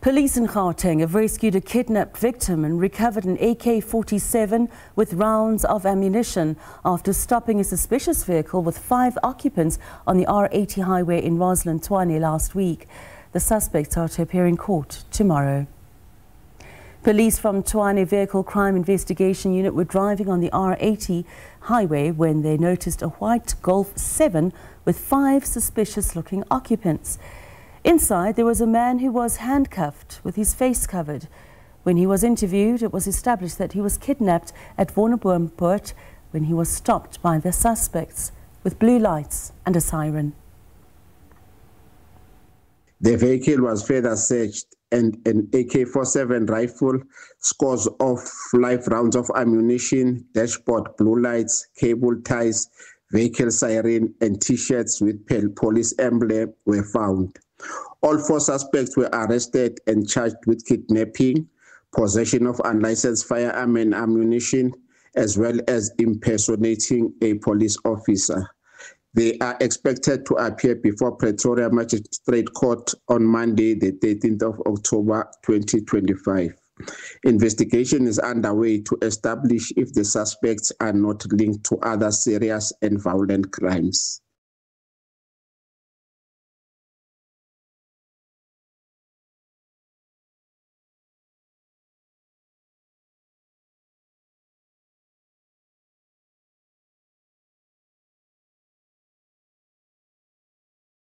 Police in Gauteng have rescued a kidnapped victim and recovered an AK-47 with rounds of ammunition after stopping a suspicious vehicle with 5 occupants on the R80 highway in Roslyn, Tshwane last week. The suspects are to appear in court tomorrow. Police from Tshwane Vehicle Crime Investigation Unit were driving on the R80 highway when they noticed a white Golf 7 with 5 suspicious-looking occupants. Inside, there was a man who was handcuffed with his face covered. When he was interviewed, it was established that he was kidnapped at Wonderboompoort when he was stopped by the suspects with blue lights and a siren. The vehicle was further searched and an AK-47 rifle, scores of 5 rounds of ammunition, dashboard blue lights, cable ties, vehicle siren and T-shirts with police emblem were found. All 4 suspects were arrested and charged with kidnapping, possession of unlicensed firearm and ammunition, as well as impersonating a police officer. They are expected to appear before Pretoria Magistrate Court on Monday, the 13th of October 2025. Investigation is underway to establish if the suspects are not linked to other serious and violent crimes.